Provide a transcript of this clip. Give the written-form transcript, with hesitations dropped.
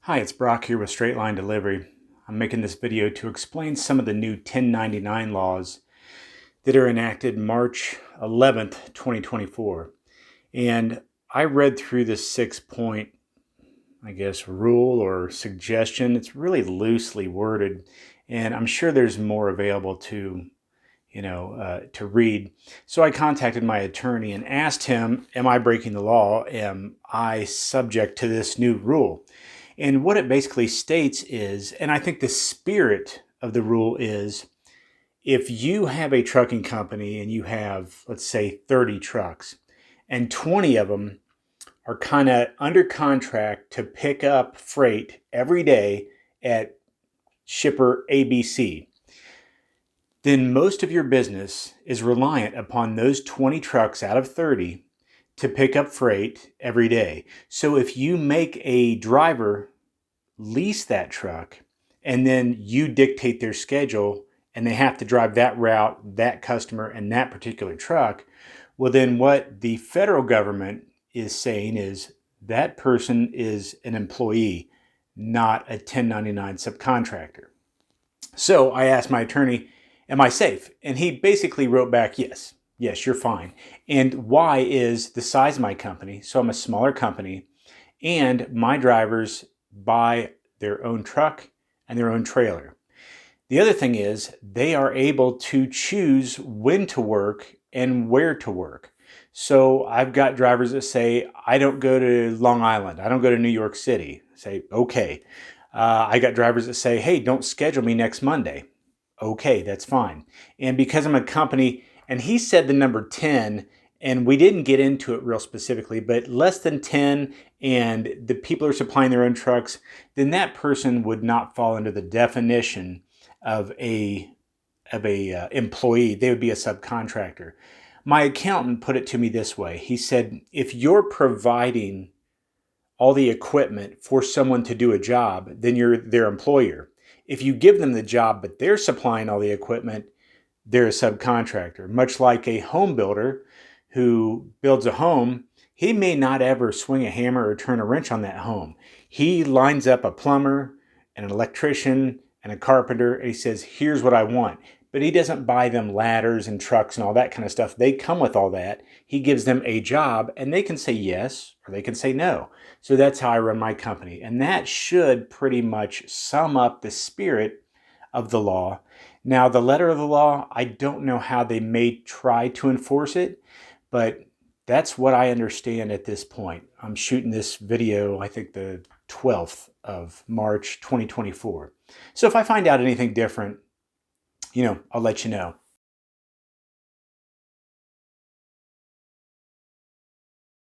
Hi, it's Brock here with Straight Line Delivery. I'm making this video to explain some of the new 1099 laws that are enacted March 11th, 2024. And I read through this 6-point, rule or suggestion. It's really loosely worded, and I'm sure there's more available to read. So I contacted my attorney and asked him, am I breaking the law? Am I subject to this new rule? And what it basically states is, and I think the spirit of the rule is, if you have a trucking company and you have, let's say, 30 trucks, and 20 of them are kind of under contract to pick up freight every day at shipper ABC, then most of your business is reliant upon those 20 trucks out of 30 to pick up freight every day. So if you make a driver lease that truck and then you dictate their schedule and they have to drive that route, that customer, and that particular truck, well, then what the federal government is saying is that person is an employee, not a 1099 subcontractor. So I asked my attorney, am I safe? And he basically wrote back, yes, you're fine. And why is the size of my company. So I'm a smaller company, and my drivers buy their own truck and their own trailer. The other thing is they are able to choose when to work and where to work. So I've got drivers that say, I don't go to Long Island. I don't go to New York City. Say, okay. I got drivers that say, hey, don't schedule me next Monday. Okay, that's fine. And because I'm a company, and he said the number 10, and we didn't get into it real specifically, but less than 10 and the people are supplying their own trucks, then that person would not fall into the definition of a employee. They would be a subcontractor. My accountant put it to me this way. He said, if you're providing all the equipment for someone to do a job, then you're their employer. If you give them the job, but they're supplying all the equipment, they're a subcontractor. Much like a home builder who builds a home, he may not ever swing a hammer or turn a wrench on that home. He lines up a plumber and an electrician and a carpenter, and he says, here's what I want. But he doesn't buy them ladders and trucks and all that kind of stuff. They come with all that. He gives them a job, and they can say yes or they can say no. So that's how I run my company. And that should pretty much sum up the spirit of the law. Now, the letter of the law, I don't know how they may try to enforce it, but that's what I understand at this point. I'm shooting this video, I think the 12th of March, 2024. So if I find out anything different, I'll let you know.